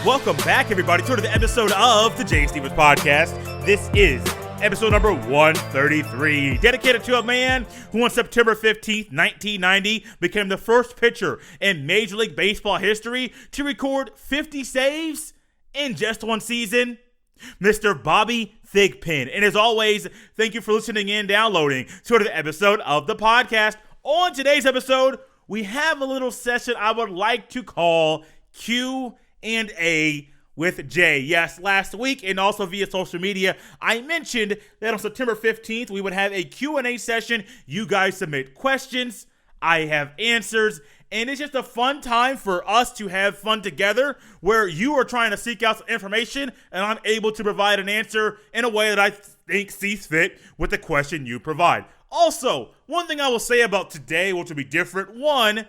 Welcome back, everybody, to another episode of the Jay Stevens Podcast. This is episode number 133, dedicated to a man who on September 15th, 1990, became the first pitcher in Major League Baseball history to record 50 saves in just one season, Mr. Bobby Thigpen. And as always, thank you for listening and downloading to another episode of the podcast. On today's episode, we have a little session I would like to call Q&A with Jay. Yes, last week and also via social media, I mentioned that on September 15th, we would have a Q&A session. You guys submit questions, I have answers, and it's just a fun time for us to have fun together where you are trying to seek out some information and I'm able to provide an answer in a way that I think sees fit with the question you provide. Also, one thing I will say about today, which will be different, one,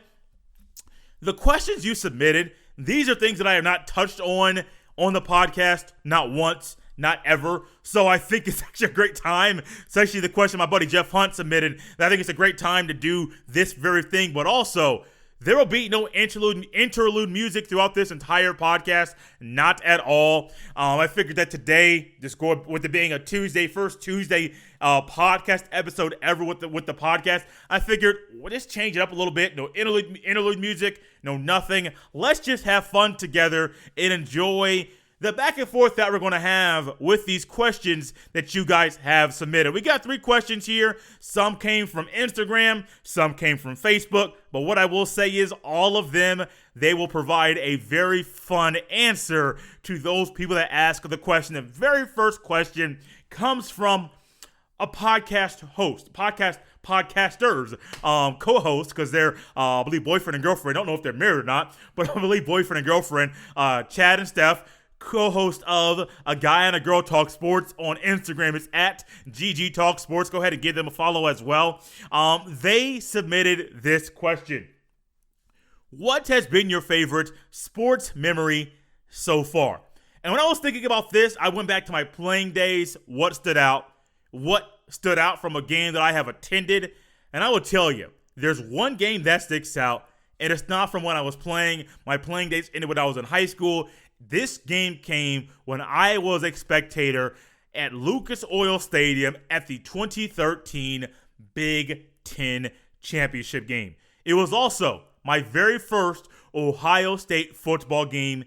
the questions you submitted, these are things that I have not touched on the podcast, not once, not ever. So I think it's actually a great time. It's actually the question my buddy Jeff Hunt submitted. That I think it's a great time to do this very thing. But also, there will be no interlude music throughout this entire podcast. Not at all. I figured that today, just going with it being a Tuesday, first Tuesday podcast episode ever with the podcast, I figured we'll just change it up a little bit. No interlude music, no nothing. Let's just have fun together and enjoy the back and forth that we're going to have with these questions that you guys have submitted. We got 3 questions here. Some came from Instagram, some came from Facebook, but what I will say is all of them, they will provide a very fun answer to those people that ask the question. The very first question comes from a podcast host, podcasters, co-host, because they're, I believe, boyfriend and girlfriend. I don't know if they're married or not, but I believe boyfriend and girlfriend, Chad and Steph, co-host of A Guy and a Girl Talk Sports on Instagram. It's at GG Talk Sports. Go ahead and give them a follow as well. They submitted this question. What has been your favorite sports memory so far? And when I was thinking about this, I went back to my playing days. What stood out from a game that I have attended? And I will tell you, there's one game that sticks out, and it's not from when I was playing. My playing days ended when I was in high school. This game came when I was a spectator at Lucas Oil Stadium at the 2013 Big Ten Championship game. It was also my very first Ohio State football game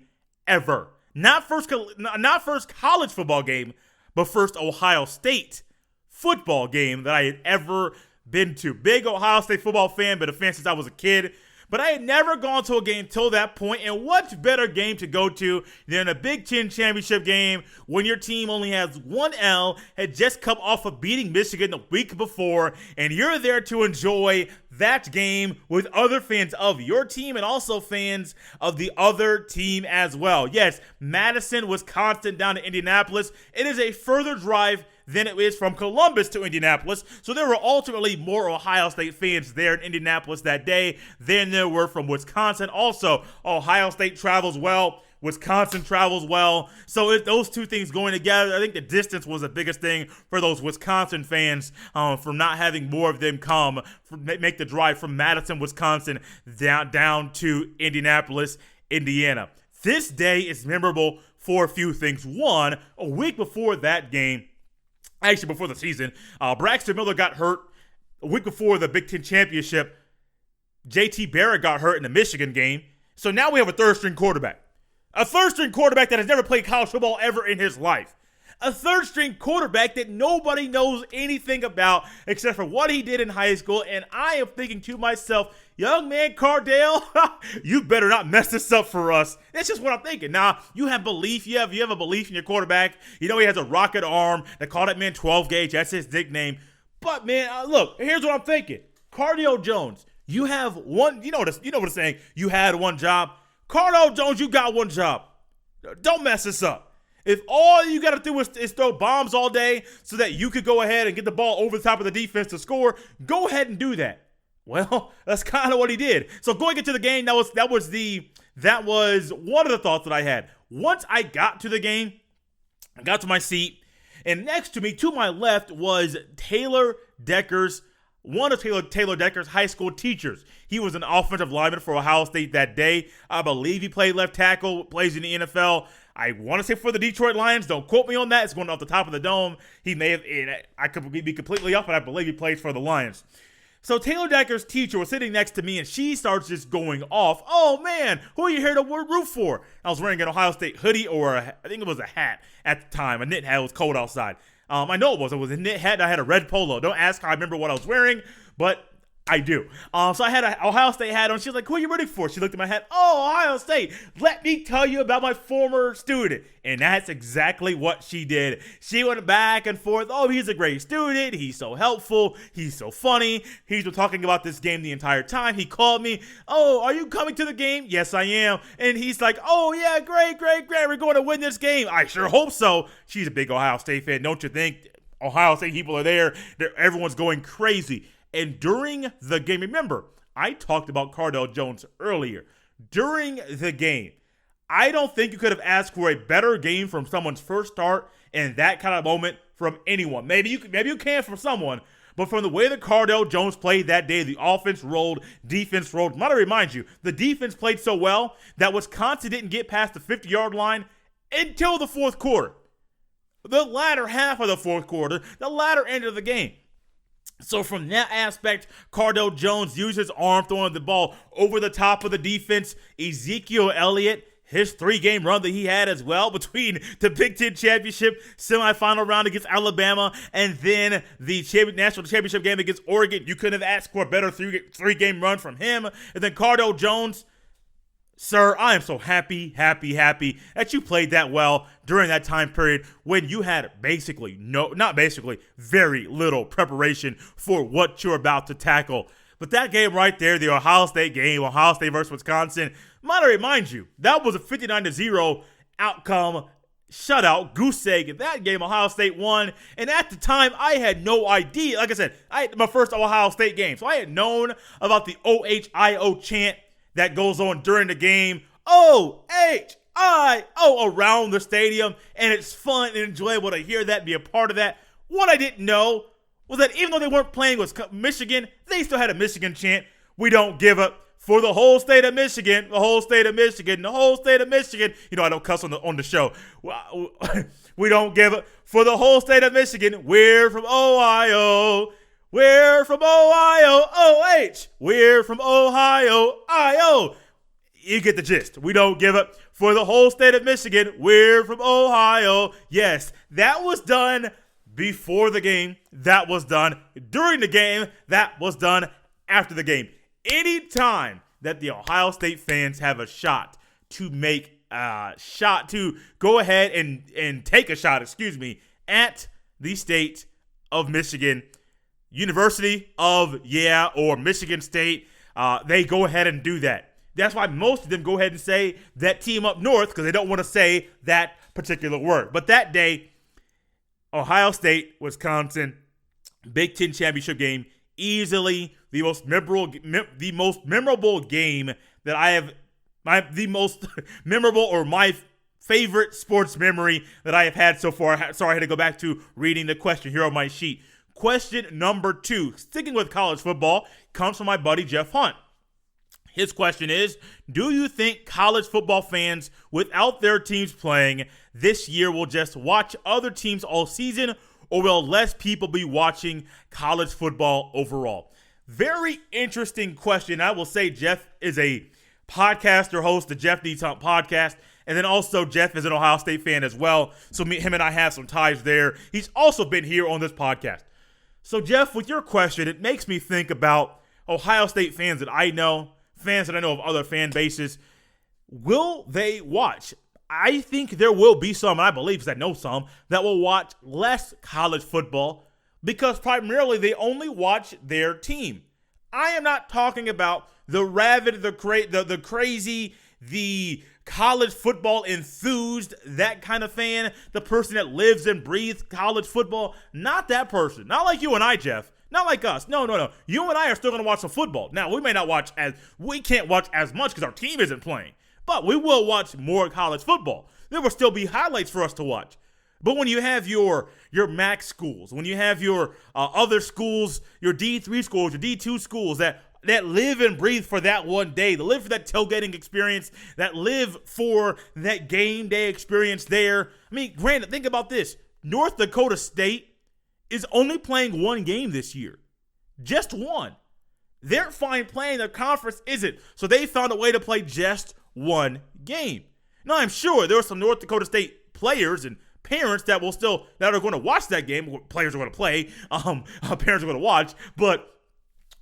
ever. Not first college football game, but first Ohio State football game that I had ever been to. Big Ohio State football fan, been a fan since I was a kid. But I had never gone to a game till that point, and what better game to go to than a Big Ten championship game when your team only has one L, had just come off of beating Michigan the week before, and you're there to enjoy that game with other fans of your team and also fans of the other team as well. Yes, Madison, Wisconsin down to Indianapolis. It is a further drive than it is from Columbus to Indianapolis. So there were ultimately more Ohio State fans there in Indianapolis that day than there were from Wisconsin. Also, Ohio State travels well. Wisconsin travels well. So those two things going together, I think the distance was the biggest thing for those Wisconsin fans from not having more of them make the drive from Madison, Wisconsin down to Indianapolis, Indiana. This day is memorable for a few things. One, a week before that game, actually before the season, Braxton Miller got hurt a week before the Big Ten Championship. JT Barrett got hurt in the Michigan game. So now we have a third-string quarterback. A third-string quarterback that has never played college football ever in his life. A third-string quarterback that nobody knows anything about except for what he did in high school. And I am thinking to myself, young man Cardale, you better not mess this up for us. That's just what I'm thinking. Now, you have belief. You have a belief in your quarterback. You know he has a rocket arm. They call that man 12 gauge. That's his nickname. But, man, look, here's what I'm thinking. Cardale Jones, you have one, you know what I'm saying? You had one job. Cardale Jones, you got one job. Don't mess this up. If all you got to do is throw bombs all day so that you could go ahead and get the ball over the top of the defense to score, go ahead and do that. Well, that's kind of what he did. So going into the game, that was one of the thoughts that I had. Once I got to the game, I got to my seat, and next to me, to my left, was Taylor Decker's one of Taylor Decker's high school teachers. He was an offensive lineman for Ohio State that day. I believe he played left tackle, plays in the NFL. I want to say for the Detroit Lions. Don't quote me on that. It's going off the top of the dome. He may have, I could be completely off, but I believe he plays for the Lions. So Taylor Decker's teacher was sitting next to me, and she starts just going off. Oh, man, who are you here to root for? I was wearing an Ohio State hoodie, or I think it was a hat at the time, a knit hat. It was cold outside. I know it was. It was a knit hat, and I had a red polo. Don't ask how I remember what I was wearing, but I do. So I had an Ohio State hat on. She was like, who are you rooting for? She looked at my hat. Oh, Ohio State. Let me tell you about my former student. And that's exactly what she did. She went back and forth. Oh, he's a great student. He's so helpful. He's so funny. He's been talking about this game the entire time. He called me. Oh, are you coming to the game? Yes, I am. And he's like, oh, yeah, great. We're going to win this game. I sure hope so. She's a big Ohio State fan, don't you think? Ohio State people are there. Everyone's going crazy. And during the game, remember, I talked about Cardale Jones earlier. During the game, I don't think you could have asked for a better game from someone's first start in that kind of moment from anyone. Maybe you can from someone, but from the way that Cardale Jones played that day, the offense rolled, defense rolled. I'm going to remind you, the defense played so well that Wisconsin didn't get past the 50-yard line until the fourth quarter. The latter half of the fourth quarter, the latter end of the game. So from that aspect, Cardale Jones used his arm throwing the ball over the top of the defense. Ezekiel Elliott, his 3-game run that he had as well between the Big Ten Championship semifinal round against Alabama and then the national championship game against Oregon. You couldn't have asked for a better 3-game run from him. And then Cardale Jones, sir, I am so happy that you played that well during that time period when you had very little preparation for what you're about to tackle. But that game right there, the Ohio State game, Ohio State versus Wisconsin, might I remind you, that was a 59-0 outcome, shutout, goose egg. In that game, Ohio State won. And at the time, I had no idea. Like I said, I had my first Ohio State game. So I had known about the OHIO chant that goes on during the game, O-H-I-O, around the stadium, and it's fun and enjoyable to hear that, be a part of that. What I didn't know was that even though they weren't playing with Michigan, they still had a Michigan chant. We don't give up for the whole state of Michigan, the whole state of Michigan, the whole state of Michigan. You know, I don't cuss on the show. We don't give up for the whole state of Michigan. We're from Ohio. We're from Ohio, O-H. We're from Ohio, I-O. You get the gist. We don't give up for the whole state of Michigan. We're from Ohio. Yes, that was done before the game. That was done during the game. That was done after the game. Anytime that the Ohio State fans have a shot to make a shot, to go ahead and take a shot, at the state of Michigan, University of, or Michigan State, they go ahead and do that. That's why most of them go ahead and say that team up north, because they don't want to say that particular word. But that day, Ohio State, Wisconsin, Big Ten Championship game, easily the most memorable game that I have, the most memorable or my favorite sports memory that I have had so far. Sorry, I had to go back to reading the question here on my sheet. Question number 2, sticking with college football, comes from my buddy Jeff Hunt. His question is, do you think college football fans without their teams playing this year will just watch other teams all season, or will less people be watching college football overall? Very interesting question. I will say Jeff is a podcaster, host the Jeff Needs Hunt podcast. And then also Jeff is an Ohio State fan as well. So him and I have some ties there. He's also been here on this podcast. So Jeff, with your question, it makes me think about Ohio State fans that I know, fans that I know of other fan bases. Will they watch? I think there will be some, and I believe, because I know some, that will watch less college football because primarily they only watch their team. I am not talking about the rabid, the crazy, the college football enthused, that kind of fan, the person that lives and breathes college football. Not that person. Not like you and I, Jeff. Not like us. No. You and I are still going to watch some football. Now, we can't watch as much because our team isn't playing, but we will watch more college football. There will still be highlights for us to watch. But when you have your MAC schools, when you have your other schools, your D3 schools, your D2 schools that live and breathe for that one day, that live for that tailgating experience, that live for that game day experience there. I mean, granted, think about this. North Dakota State is only playing one game this year. Just one. They're fine playing. Their conference isn't. So they found a way to play just one game. Now, I'm sure there are some North Dakota State players and parents that are going to watch that game. Players are going to play. Parents are going to watch. But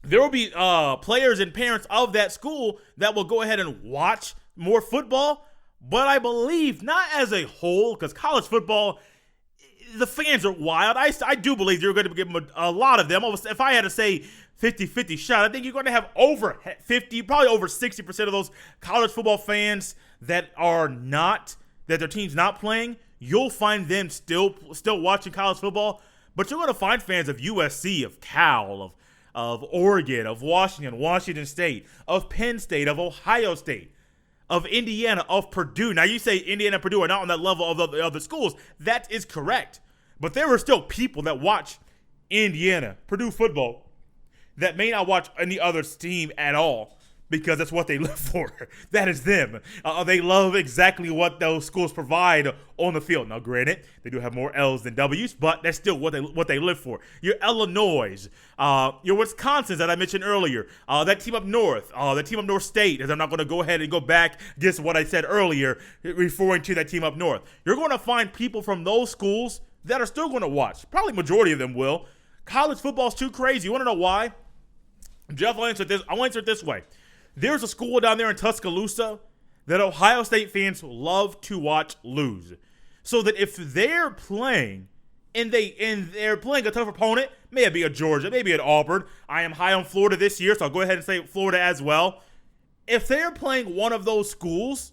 there will be players and parents of that school that will go ahead and watch more football. But I believe not as a whole, because college football, the fans are wild. I do believe you're going to give them a lot of them. If I had to say 50-50 shot, I think you're going to have over 50, probably over 60% of those college football fans that their team's not playing. You'll find them still watching college football, but you're going to find fans of USC, of Cal, of Oregon, of Washington State, of Penn State, of Ohio State, of Indiana, of Purdue. Now, you say Indiana and Purdue are not on that level of the other schools. That is correct. But there are still people that watch Indiana, Purdue football that may not watch any other team at all, because that's what they live for. That is them. They love exactly what those schools provide on the field. Now, granted, they do have more L's than W's, but that's still what they live for. Your Illinois, your Wisconsin that I mentioned earlier, that team up north, that team up North State, as I'm not going to go ahead and go back just what I said earlier, referring to that team up north. You're going to find people from those schools that are still going to watch. Probably majority of them will. College football is too crazy. You want to know why? Jeff, I'll answer it this way. There's a school down there in Tuscaloosa that Ohio State fans love to watch lose. So that if they're playing and they're playing a tough opponent, maybe a Georgia, maybe an Auburn. I am high on Florida this year, so I'll go ahead and say Florida as well. If they're playing one of those schools,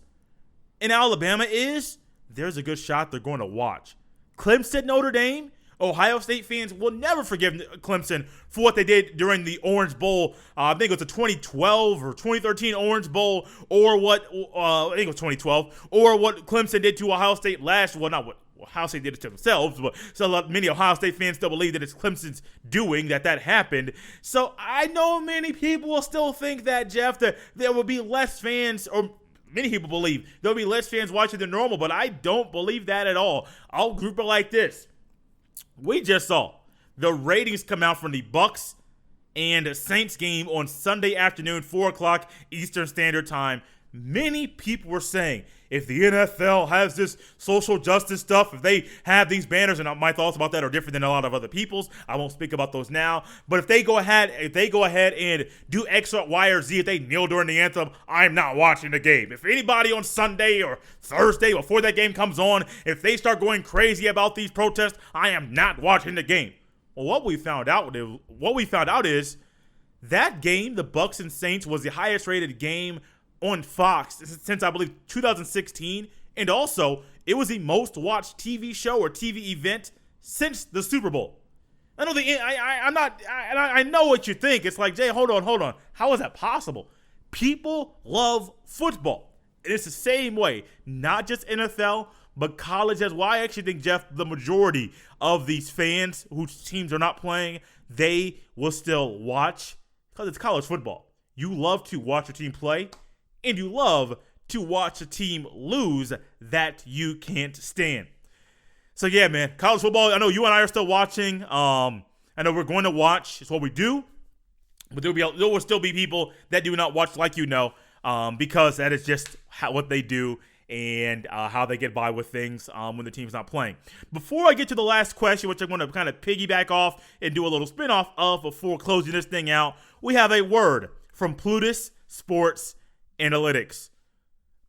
and Alabama there's a good shot they're going to watch. Clemson, Notre Dame, Ohio State fans will never forgive Clemson for what they did during the Orange Bowl. I think it was a 2012 or 2013 Orange Bowl, or what I think it was 2012, or what Clemson did to Ohio State not what Ohio State did it to themselves, but many Ohio State fans still believe that it's Clemson's doing that happened. So I know many people will still think that, Jeff, that there will be less fans, or many people believe there'll be less fans watching than normal, but I don't believe that at all. I'll group it like this. We just saw the ratings come out from the Bucs and Saints game on Sunday afternoon, 4 o'clock Eastern Standard Time. Many people were saying, if the NFL has this social justice stuff, if they have these banners, and my thoughts about that are different than a lot of other people's, I won't speak about those now, but if they go ahead and do X or Y or Z, if they kneel during the anthem, I'm not watching the game. If anybody on Sunday or Thursday before that game comes on, if they start going crazy about these protests, I am not watching the game. Well, what we found out is that game, the Bucs and Saints, was the highest rated game on Fox since, I believe, 2016, and also it was the most watched TV show or TV event since the Super Bowl. I know what you think. It's like, Jay, hold on. How is that possible? People love football. And it's the same way, not just NFL, but college as well. I actually think, Jeff, the majority of these fans whose teams are not playing, they will still watch because it's college football. You love to watch your team play, and you love to watch a team lose that you can't stand. So, yeah, man, college football, I know you and I are still watching. I know we're going to watch. It's what we do. But there will still be people that do not watch like because that is just what they do and how they get by with things when the team's not playing. Before I get to the last question, which I'm going to kind of piggyback off and do a little spinoff of before closing this thing out, we have a word from Plutus Sports Analytics.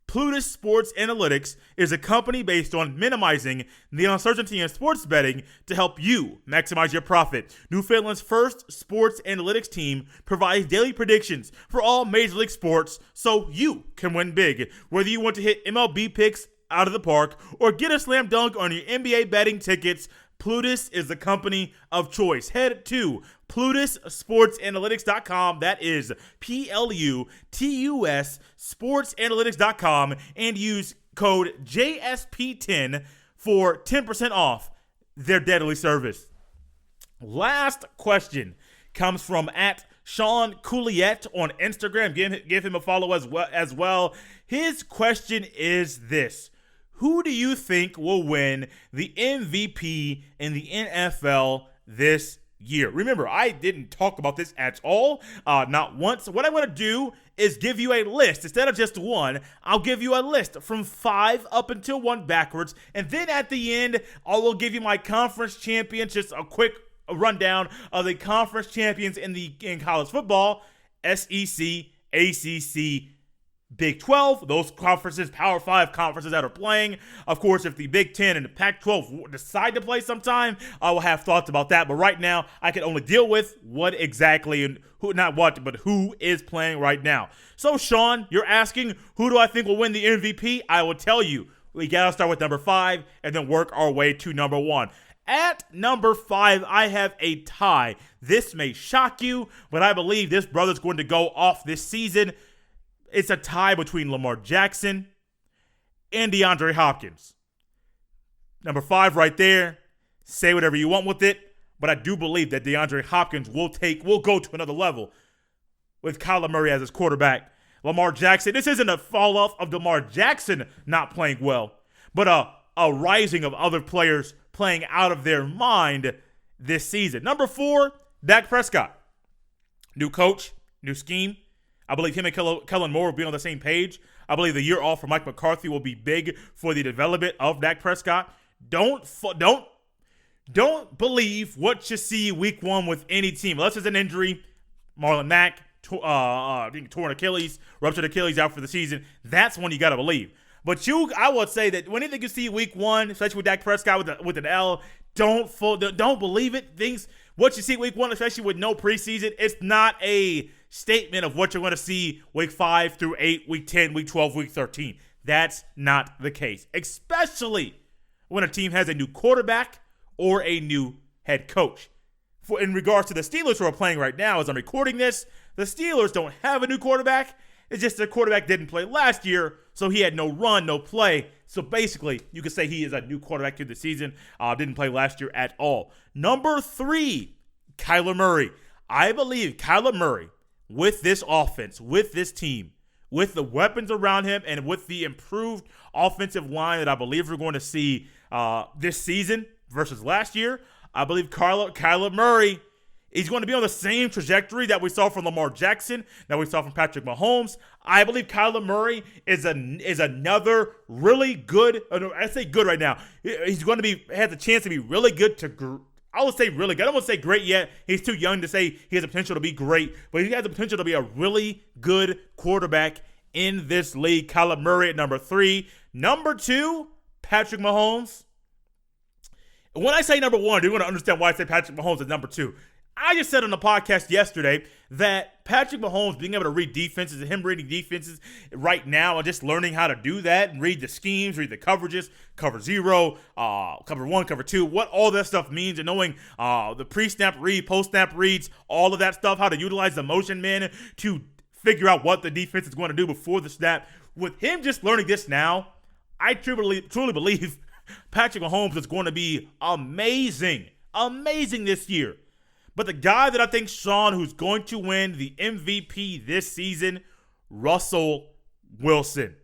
Plutus Sports Analytics is a company based on minimizing the uncertainty in sports betting to help you maximize your profit. Newfoundland's first sports analytics team provides daily predictions for all Major League sports so you can win big. Whether you want to hit MLB picks out of the park or get a slam dunk on your NBA betting tickets, Plutus is the company of choice. Head to PlutusSportsAnalytics.com. That is PLUTUS sportsanalytics.com and use code JSP10 for 10% off their deadly service. Last question comes from at Sean Couliet on Instagram. Give him a follow as well. His question is this: who do you think will win the MVP in the NFL this year? Remember, I didn't talk about this at all, not once. What I'm going to do is give you a list. Instead of just one, I'll give you a list from 5 up until 1 backwards. And then at the end, I will give you my conference champions, just a quick rundown of the conference champions in college football: SEC, ACC, Big 12, those conferences, Power 5 conferences that are playing. Of course, if the Big 10 and the Pac-12 decide to play sometime, I will have thoughts about that. But right now, I can only deal with what exactly and who, not what, but who is playing right now. So, Sean, you're asking, who do I think will win the MVP? I will tell you, we got to start with number 5 and then work our way to number 1. At number 5, I have a tie. This may shock you, but I believe this brother's going to go off this season. It's a tie between Lamar Jackson and DeAndre Hopkins. Number 5 right there. Say whatever you want with it, but I do believe that DeAndre Hopkins will go to another level with Kyler Murray as his quarterback. Lamar Jackson, this isn't a fall off of Lamar Jackson not playing well, but a rising of other players playing out of their mind this season. Number 4, Dak Prescott. New coach, new scheme. I believe him and Kellen Moore will be on the same page. I believe the year off for Mike McCarthy will be big for the development of Dak Prescott. Don't believe what you see week 1 with any team. Unless it's an injury, Marlon Mack, torn Achilles, ruptured Achilles out for the season. That's when you got to believe. But I would say that anything you see week 1, especially with Dak Prescott with an L, don't believe it. What you see week 1, especially with no preseason, it's not a statement of what you're going to see week 5 through 8, week 10, week 12, week 13. That's not the case, especially when a team has a new quarterback or a new head coach. In regards to the Steelers who are playing right now, as I'm recording this, the Steelers don't have a new quarterback. It's just their quarterback didn't play last year, so he had no run, no play. So basically, you could say he is a new quarterback through the season. Didn't play last year at all. Number 3, Kyler Murray. I believe Kyler Murray, with this offense, with this team, with the weapons around him, and with the improved offensive line that I believe we're going to see this season versus last year, I believe Kyler Murray is going to be on the same trajectory that we saw from Lamar Jackson, that we saw from Patrick Mahomes. I believe Kyler Murray is another really good. I say good right now. He's going to has a chance to be really good I would say really good. I don't want to say great yet. He's too young to say he has the potential to be great, but he has the potential to be a really good quarterback in this league. Kyler Murray at number 3. Number 2, Patrick Mahomes. When I say number 1, you're going to understand why I say Patrick Mahomes is number 2. I just said on the podcast yesterday that Patrick Mahomes being able to read defenses and him reading defenses right now and just learning how to do that and read the schemes, read the coverages, cover 0, cover 1, cover 2, what all that stuff means, and knowing the pre-snap read, post-snap reads, all of that stuff, how to utilize the motion man to figure out what the defense is going to do before the snap. With him just learning this now, I truly believe Patrick Mahomes is going to be amazing this year. But the guy that I think, Sean, who's going to win the MVP this season, Russell Wilson.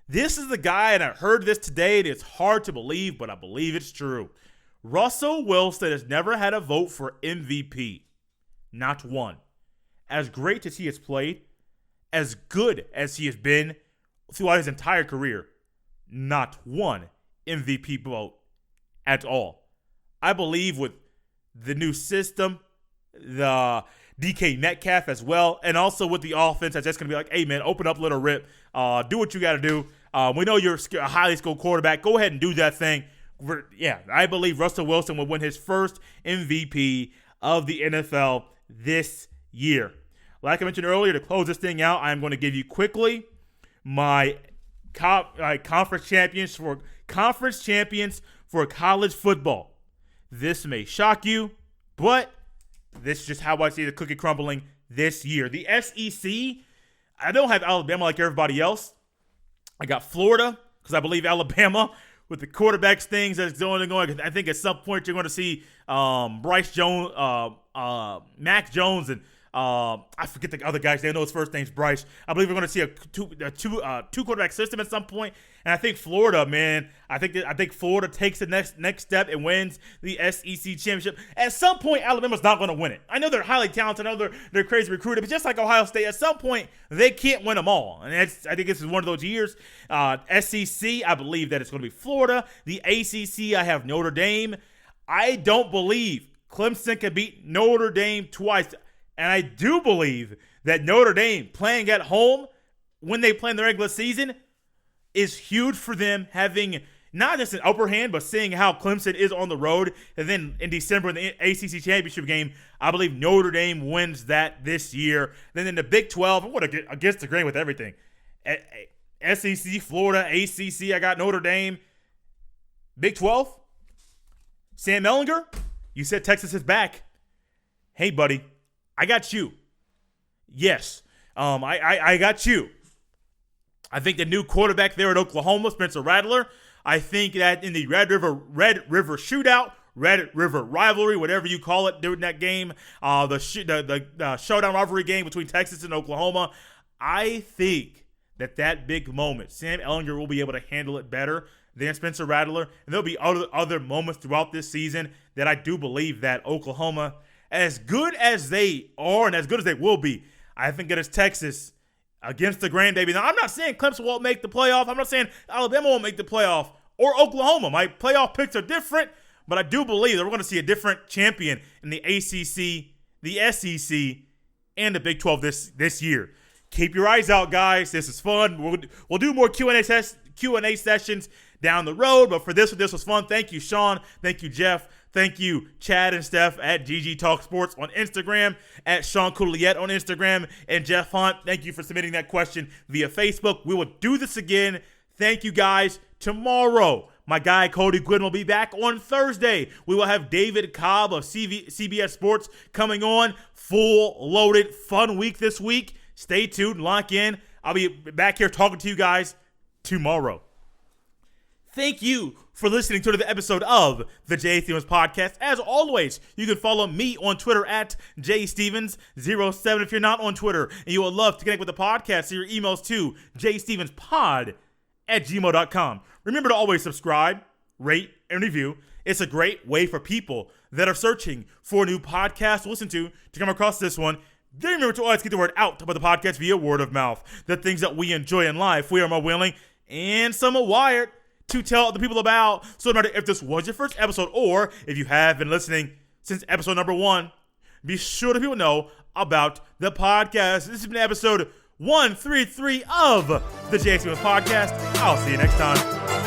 This is the guy, and I heard this today, and it's hard to believe, but I believe it's true. Russell Wilson has never had a vote for MVP. Not one. As great as he has played, as good as he has been throughout his entire career, not one MVP vote at all. I believe with the new system, the DK Metcalf as well, and also with the offense that's just going to be like, hey, man, open up, little rip. Do what you got to do. We know you're a highly skilled quarterback. Go ahead and do that thing. I believe Russell Wilson will win his first MVP of the NFL this year. Like I mentioned earlier, to close this thing out, I'm going to give you quickly my conference champions for college football. This may shock you, but this is just how I see the cookie crumbling this year. The SEC, I don't have Alabama like everybody else. I got Florida because I believe Alabama with the quarterbacks things that's going. I think at some point you're going to see Bryce Jones, Mac Jones, and I forget the other guys. They know his first name's Bryce. I believe we're going to see a two quarterback system at some point. And I think Florida, man, I think Florida takes the next step and wins the SEC championship. At some point, Alabama's not going to win it. I know they're highly talented. I know they're crazy recruited, but just like Ohio State, at some point they can't win them all. And I think this is one of those years. SEC, I believe that it's going to be Florida. The ACC, I have Notre Dame. I don't believe Clemson can beat Notre Dame twice. And I do believe that Notre Dame playing at home when they play in the regular season is huge for them, having not just an upper hand, but seeing how Clemson is on the road. And then in December in the ACC championship game, I believe Notre Dame wins that this year. Then in the Big 12, I'm going to against the grain with everything. SEC, Florida, ACC, I got Notre Dame. Big 12, Sam Ehlinger, you said Texas is back. Hey, buddy. I got you. Yes, I got you. I think the new quarterback there at Oklahoma, Spencer Rattler. I think that in the Red River shootout, Red River rivalry, whatever you call it, during that game, the showdown rivalry game between Texas and Oklahoma, I think that big moment, Sam Ehlinger will be able to handle it better than Spencer Rattler, and there'll be other moments throughout this season that I do believe that Oklahoma, as good as they are and as good as they will be, I think it is Texas against the grain, baby. Now, I'm not saying Clemson won't make the playoff. I'm not saying Alabama won't make the playoff or Oklahoma. My playoff picks are different, but I do believe that we're going to see a different champion in the ACC, the SEC, and the Big 12 this year. Keep your eyes out, guys. This is fun. We'll do more Q&A sessions down the road, but for this was fun. Thank you, Sean. Thank you, Jeff. Thank you, Chad and Steph at GG Talk Sports on Instagram, at Sean Couliet on Instagram, and Jeff Hunt. Thank you for submitting that question via Facebook. We will do this again. Thank you, guys. Tomorrow, my guy Cody Gwynn will be back on Thursday. We will have David Cobb of CBS Sports coming on. Full loaded, fun week this week. Stay tuned, lock in. I'll be back here talking to you guys tomorrow. Thank you for listening to the episode of the Jay Stevens Podcast. As always, you can follow me on Twitter at jstevens07 if you're not on Twitter and you would love to connect with the podcast. Send your emails to jstevenspod@gmail.com. Remember to always subscribe, rate, and review. It's a great way for people that are searching for a new podcast to listen to come across this one. Then remember to always get the word out about the podcast via word of mouth. The things that we enjoy in life, we are more willing and somewhat wired to tell other people about. So no matter if this was your first episode or if you have been listening since episode number 1, be sure to people know about the podcast. This has been episode 133 of the Jay Stevens Podcast. I'll see you next time.